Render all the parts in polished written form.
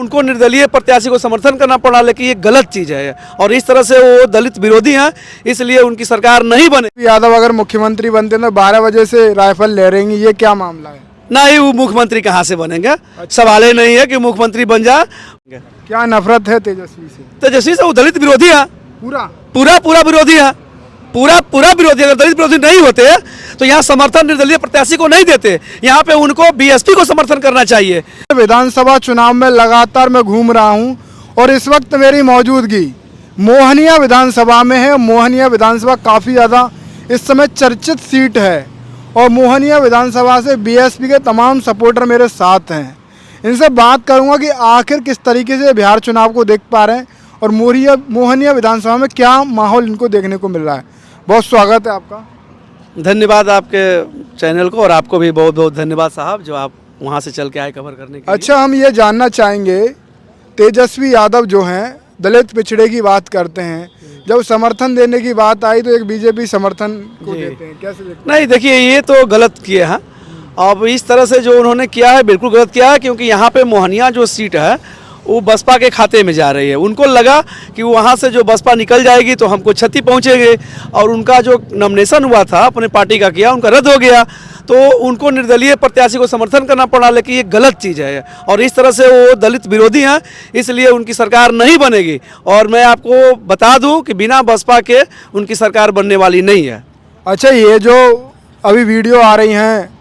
उनको निर्दलीय प्रत्याशी को समर्थन करना पड़ा, लेकिन ये गलत चीज़ है और इस तरह से वो दलित विरोधी हैं, इसलिए उनकी सरकार नहीं बने। यादव अगर मुख्यमंत्री बनते तो 12 बजे से राइफल लहरेंगी, ये क्या मामला है? नहीं, वो मुख्यमंत्री कहाँ से बनेंगे? सवाल ही नहीं है कि मुख्यमंत्री बन जा। क्या नफरत है तेजस्वी से? तेजस्वी से वो दलित विरोधी है, पूरा विरोधी है, पूरा विरोधी। अगर दलित विरोधी नहीं होते तो यहाँ समर्थन निर्दलीय प्रत्याशी को नहीं देते, यहाँ पे उनको बीएसपी को समर्थन करना चाहिए। विधानसभा चुनाव में लगातार मैं घूम रहा हूँ और इस वक्त मेरी मौजूदगी मोहनिया विधानसभा में है। मोहनिया विधानसभा काफ़ी ज़्यादा इस समय चर्चित सीट है और मोहनिया विधानसभा से बीएसपी के तमाम सपोर्टर मेरे साथ हैं। इनसे बात करूंगा कि आखिर किस तरीके से बिहार चुनाव को देख पा रहे हैं और मोहनिया विधानसभा में क्या माहौल इनको देखने को मिल रहा है। बहुत स्वागत है आपका। धन्यवाद आपके चैनल को और आपको भी बहुत बहुत धन्यवाद साहब, जो आप वहाँ से चल के आए कवर करने के लिए। अच्छा, हम ये जानना चाहेंगे, तेजस्वी यादव जो हैं दलित पिछड़े की बात करते हैं, जब समर्थन देने की बात आई तो एक बीजेपी समर्थन को देते हैं, कैसे देखते हैं? नहीं, देखिए ये तो गलत किए हैं। अब इस तरह से जो उन्होंने किया है बिल्कुल गलत किया है, क्योंकि यहाँ पे मोहनिया जो सीट है वो बसपा के खाते में जा रही है। उनको लगा कि वहाँ से जो बसपा निकल जाएगी तो हमको क्षति पहुँचेगी, और उनका जो नॉमिनेशन हुआ था अपने पार्टी का किया, उनका रद्द हो गया, तो उनको निर्दलीय प्रत्याशी को समर्थन करना पड़ा, लेकिन ये गलत चीज़ है और इस तरह से वो दलित विरोधी हैं, इसलिए उनकी सरकार नहीं बनेगी। और मैं आपको बता दूं कि बिना बसपा के उनकी सरकार बनने वाली नहीं है। अच्छा, ये जो अभी वीडियो आ रही हैं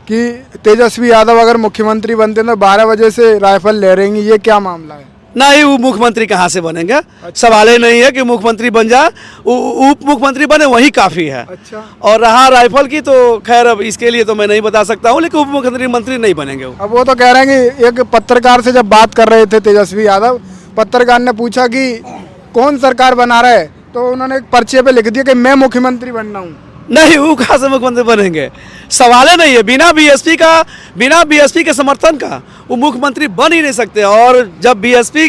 कि तेजस्वी यादव अगर मुख्यमंत्री बनते तो 12 बजे से राइफल लहरेंगी, ये क्या मामला है? नहीं, वो मुख्यमंत्री कहाँ से बनेंगे? सवाल ही नहीं है कि मुख्यमंत्री बन जा, उप मुख्यमंत्री बने वही काफ़ी है। अच्छा। और रहा राइफल की तो खैर अब इसके लिए तो मैं नहीं बता सकता हूँ, लेकिन उप मुख्यमंत्री मंत्री नहीं बनेंगे वो। अब वो तो कह रहे हैं कि एक पत्रकार से जब बात कर रहे थे तेजस्वी यादव, पत्रकार ने पूछा कि कौन सरकार बना रहा है, तो उन्होंने एक पर्चे पे लिख दिया कि मैं मुख्यमंत्री बनना हूँ। नहीं, वो कहाँ से मुख्यमंत्री बनेंगे? सवाल ही नहीं है। बिना बीएसपी के समर्थन का वो मुख्यमंत्री बन ही नहीं सकते। और जब बीएसपी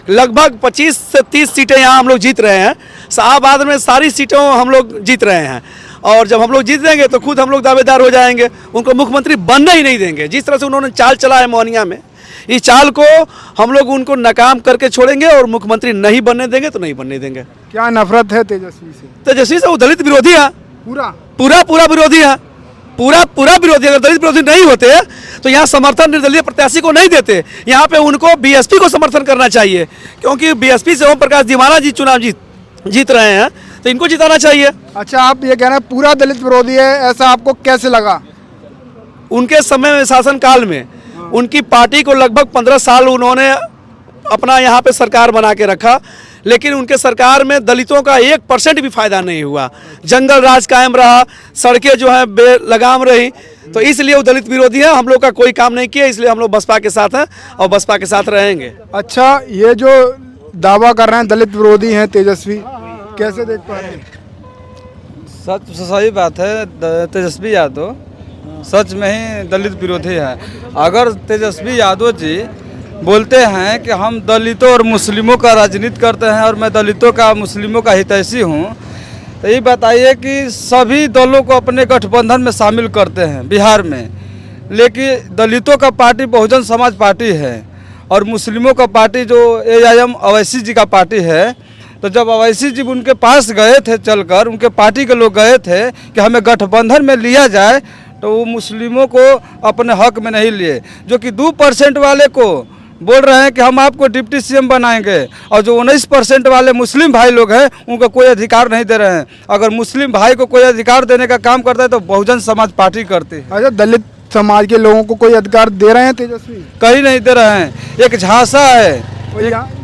लगभग 25 से 30 सीटें यहाँ हम लोग जीत रहे हैं, शाहबाद में सारी सीटों हम लोग जीत रहे हैं, और जब हम लोग जीत देंगे तो खुद हम लोग दावेदार हो जाएंगे, उनको मुख्यमंत्री बनने ही नहीं देंगे। जिस तरह से उन्होंने चाल चला है मोहनिया में, इस चाल को हम लोग उनको नाकाम करके छोड़ेंगे और मुख्यमंत्री नहीं बनने देंगे तो नहीं बनने देंगे। क्या नफरत है तेजस्वी से? तेजस्वी से वो दलित विरोधी है, पूरा विरोधी है, पूरा विरोधी। अगर दलित विरोधी नहीं होते तो यहाँ समर्थन निर्दलीय प्रत्याशी को नहीं देते, यहाँ पे उनको बीएसपी को समर्थन करना चाहिए, क्योंकि बीएसपी से ओम प्रकाश दीवाना जी चुनाव जीत रहे हैं, तो इनको जिताना चाहिए। अच्छा, आप ये कह रहे हैं पूरा दलित विरोधी है, ऐसा आपको कैसे लगा? उनके समय में शासनकाल में उनकी पार्टी को लगभग 15 साल उन्होंने अपना यहाँ पे सरकार बना के रखा, लेकिन उनके सरकार में दलितों का 1% भी फायदा नहीं हुआ। जंगल राज कायम रहा, सड़कें जो है बेलगाम रही, तो इसलिए वो दलित विरोधी है। हम लोग का कोई काम नहीं किया, इसलिए हम लोग बसपा के साथ हैं और बसपा के साथ रहेंगे। अच्छा, ये जो दावा कर रहे हैं दलित विरोधी हैं तेजस्वी, कैसे देख पा रहे हैं? सही बात है, तेजस्वी यादव सच में ही दलित विरोधी है। अगर तेजस्वी यादव जी बोलते हैं कि हम दलितों और मुस्लिमों का राजनीति करते हैं और मैं दलितों का मुस्लिमों का हितैषी हूँ, तो ये बताइए कि सभी दलों को अपने गठबंधन में शामिल करते हैं बिहार में, लेकिन दलितों का पार्टी बहुजन समाज पार्टी है और मुस्लिमों का पार्टी जो AIM अवैसी जी का पार्टी है। तो जब अवैसी जी उनके पास गए थे, चलकर उनके पार्टी के लोग गए थे कि हमें गठबंधन में लिया जाए, तो वो मुस्लिमों को अपने हक में नहीं लिए, जो कि 2% वाले को बोल रहे हैं कि हम आपको डिप्टी CM बनाएंगे, और जो 19% वाले मुस्लिम भाई लोग हैं उनको कोई अधिकार नहीं दे रहे हैं। अगर मुस्लिम भाई को कोई अधिकार देने का काम करता है तो बहुजन समाज पार्टी करती है। अच्छा, दलित समाज के लोगों को कोई अधिकार दे रहे हैं तेजस्वी? कहीं नहीं दे रहे हैं। एक झांसा है,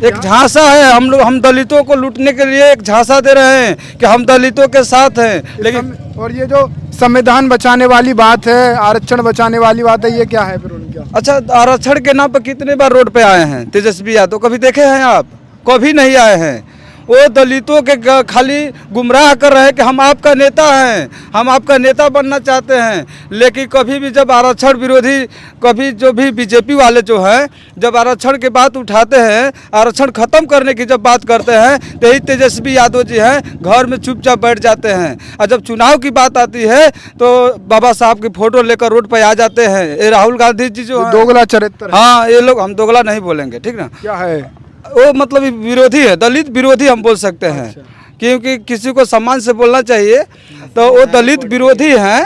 एक झांसा है। हम दलितों को लूटने के लिए एक झांसा दे रहे हैं कि हम दलितों के साथ हैं, लेकिन और ये जो संविधान बचाने वाली बात है, आरक्षण बचाने वाली बात है, ये क्या है फिर उनका? अच्छा, आरक्षण के नाम पर कितने बार रोड पे आए हैं तेजस्वी यादव? कभी देखे हैं आप? कभी नहीं आए हैं। वो दलितों के खाली गुमराह कर रहे हैं कि हम आपका नेता हैं, हम आपका नेता बनना चाहते हैं। लेकिन कभी भी जब आरक्षण विरोधी, कभी जो भी बीजेपी वाले जो हैं जब आरक्षण की बात उठाते हैं, आरक्षण खत्म करने की जब बात करते हैं, तो यही तेजस्वी यादव जी हैं घर में चुपचाप बैठ जाते हैं। और जब चुनाव की बात आती है तो बाबा साहब की फोटो लेकर रोड पर आ जाते हैं। ये राहुल गांधी जी जो दोगला चरित्र है। हाँ, ये लोग, हम दोगला नहीं बोलेंगे, ठीक ना, क्या है वो मतलब विरोधी है, दलित विरोधी हम बोल सकते हैं। क्योंकि किसी को सम्मान से बोलना चाहिए, तो वो दलित विरोधी हैं।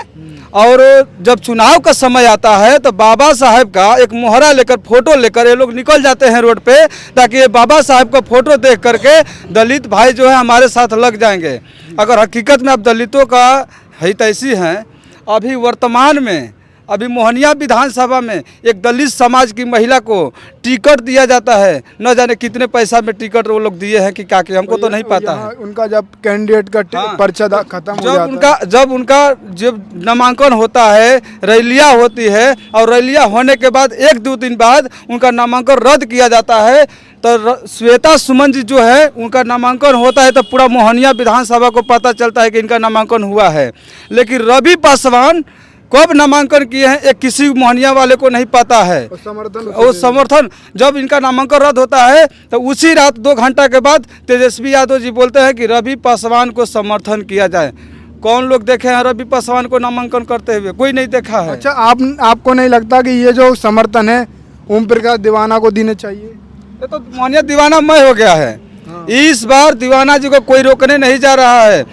और जब चुनाव का समय आता है तो बाबा साहब का एक मोहरा लेकर, फोटो लेकर ये लोग निकल जाते हैं रोड पे, ताकि ये बाबा साहब का फोटो देख करके दलित भाई जो है हमारे साथ लग जाएंगे। अगर हकीकत में आप दलितों का हितैषी हैं, अभी वर्तमान में अभी मोहनिया विधानसभा में एक दलित समाज की महिला को टिकट दिया जाता है। न जाने कितने पैसा में टिकट वो लोग दिए हैं कि क्या, कि हमको तो नहीं पता है। उनका जब कैंडिडेट का पर्चा खत्म हो जाता है, जब नामांकन होता है, रैलियाँ होती है, और रैलियाँ होने के बाद 1-2 दिन बाद उनका नामांकन रद्द किया जाता है, तो श्वेता सुमन जी जो है उनका नामांकन होता है, तो पूरा मोहनिया विधानसभा को पता चलता है कि इनका नामांकन हुआ है। लेकिन रवि पासवान कब नामांकन किए हैं ये किसी मोहनिया वाले को नहीं पता है। वो समर्थन जब इनका नामांकन रद्द होता है तो उसी रात 2 घंटा के बाद तेजस्वी यादव जी बोलते हैं कि रवि पासवान को समर्थन किया जाए। कौन लोग देखे हैं रवि पासवान को नामांकन करते हुए? कोई नहीं देखा है। अच्छा, आपको नहीं लगता कि ये जो समर्थन है ओम प्रकाश दीवाना को देने चाहिए? ये तो मोहनिया दीवाना मय हो गया है। इस बार दीवाना जी को कोई रोकने नहीं जा रहा है।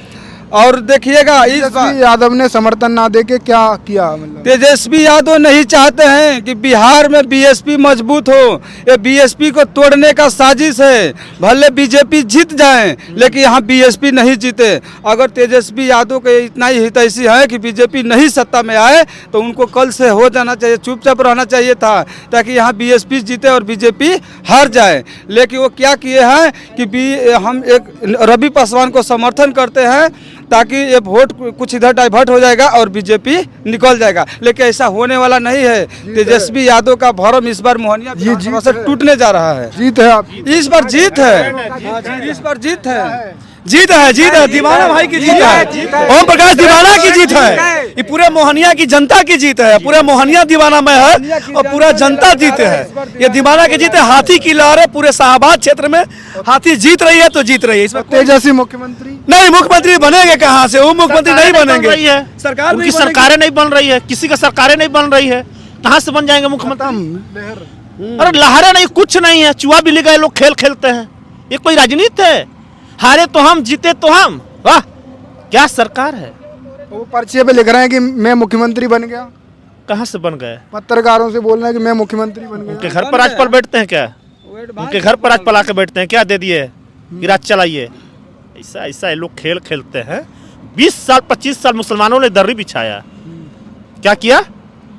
और देखिएगा इस बार यादव ने समर्थन ना देके क्या किया, मतलब तेजस्वी यादव नहीं चाहते हैं कि बिहार में बीएसपी मजबूत हो। ये बीएसपी को तोड़ने का साजिश है। भले बीजेपी जीत जाए लेकिन यहाँ बीएसपी नहीं जीते। अगर तेजस्वी यादव के इतना ही हितैषी है कि बीजेपी नहीं सत्ता में आए तो उनको कल से हो जाना चाहिए, चुपचाप रहना चाहिए था, ताकि यहाँ बीएसपी जीते और बीजेपी हार जाए। लेकिन वो क्या किए हैं कि हम एक रवि पासवान को समर्थन करते हैं ताकि ये वोट कुछ इधर डाइवर्ट हो जाएगा और बीजेपी निकल जाएगा। लेकिन ऐसा होने वाला नहीं है। तेजस्वी यादव का भरम इस बार मोहनिया विधानसभा से टूटने जा रहा है। जीत है आप, इस बार जीत है, इस बार जीत है, जीत है, जीत है, दीवाना भाई की जीत है, ओम प्रकाश दीवाना की जीत है, ये पूरे मोहनिया की जनता की जीत है। पूरा मोहनिया दीवाना में है और पूरा जनता जीत है। ये दीवाना की जीत है। हाथी की लहर है पूरे शाहबाद क्षेत्र में। हाथी जीत रही है तो जीत रही है। इसमें तेजस्वी मुख्यमंत्री नहीं, मुख्यमंत्री बनेंगे कहाँ से? वो मुख्यमंत्री नहीं बनेंगे। सरकार उनकी सरकारें नहीं बन रही है, किसी का सरकारें नहीं बन रही है, कहाँ से बन जाएंगे मुख्यमंत्री? अरे लहरें नहीं, कुछ नहीं है। चुहा बिल्ली का ये लोग खेल खेलते हैं। ये कोई राजनीति है? हारे तो हम, जीते तो हम। वाह, क्या सरकार है। वो पर्चे पे लिख रहे हैं कि मैं मुख्यमंत्री बन गया। कहाँ से बन गए? पत्रकारों से बोल रहे हैं कि मैं मुख्यमंत्री बन गया। उनके घर पर राजपाल बैठते हैं क्या? उनके घर पर राजपाल आके बैठते हैं क्या? दे दिए कि राज चलाइए। ऐसा ऐसा ये लोग खेल खेलते हैं। 20 साल 25 साल मुसलमानों ने दर्री बिछाया। क्या किया?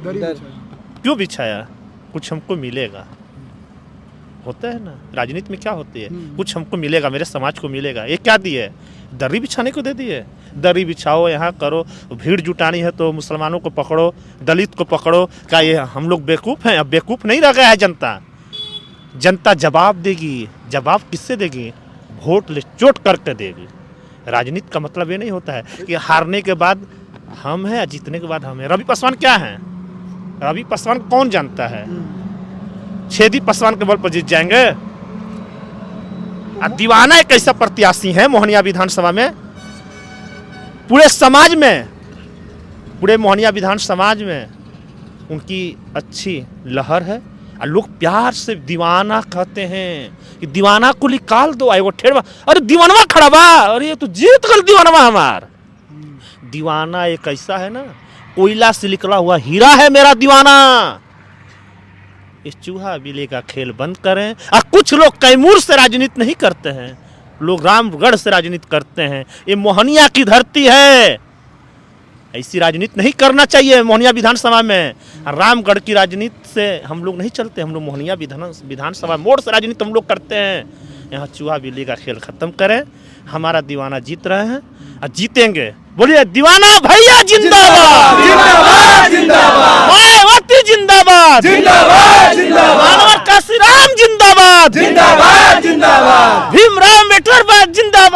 क्यों बिछाया? कुछ हमको मिलेगा। होता है ना, राजनीति में क्या होती है, कुछ हमको मिलेगा, मेरे समाज को मिलेगा। ये क्या दिए? दर्री बिछाने को दे दिए। दर्री बिछाओ, यहाँ करो, भीड़ जुटानी है तो मुसलमानों को पकड़ो, दलित को पकड़ो। क्या ये हम लोग बेवकूफ़ हैं? अब बेवकूफ़ नहीं रह गया है जनता। जनता जवाब देगी। जवाब किससे देगी? वोट ले चोट करके देगी। राजनीति का मतलब ये नहीं होता है कि हारने के बाद हम हैं, जीतने के बाद हम हैं। रवि पासवान क्या हैं? रवि पासवान कौन जानता है? छेदी पासवान के बल पर जीत जाएंगे। दीवाना एक ऐसा प्रत्याशी है मोहनिया विधानसभा में, पूरे समाज में, पूरे मोहनिया विधान समाज में उनकी अच्छी लहर है। और लोग प्यार से दीवाना कहते हैं कि दीवाना को निकाल दो। आएगो ठेड़वा, अरे दीवानवा खड़ा बा, अरे ये तो जीत गल दीवानवा हमार। दीवाना एक ऐसा है ना, कोयला से निकला हुआ हीरा है मेरा दीवाना। इस चूहा बिल्ली का खेल बंद करें। और कुछ लोग कैमूर से राजनीति नहीं करते हैं, लोग रामगढ़ से राजनीति करते हैं। ये मोहनिया की धरती है, ऐसी राजनीति नहीं करना चाहिए मोहनिया विधानसभा में। रामगढ़ की राजनीति से हम लोग नहीं चलते, हम लोग मोहनिया विधानसभा मोड़ से राजनीति हम लोग करते हैं। यहाँ चूहा बिल्ली का खेल खत्म करें। हमारा दीवाना जीत रहे हैं और जीतेंगे। बोलिए दीवाना भैया जिंदाबाद, जिंदाबाद, जिंदाबाद, मायावती जिंदाबाद, जिंदाबाद, जिंदाबाद, काशीराम जिंदाबाद, जिंदाबाद, जिंदाबाद, भीमराव अम्बेडकर जिंदाबाद।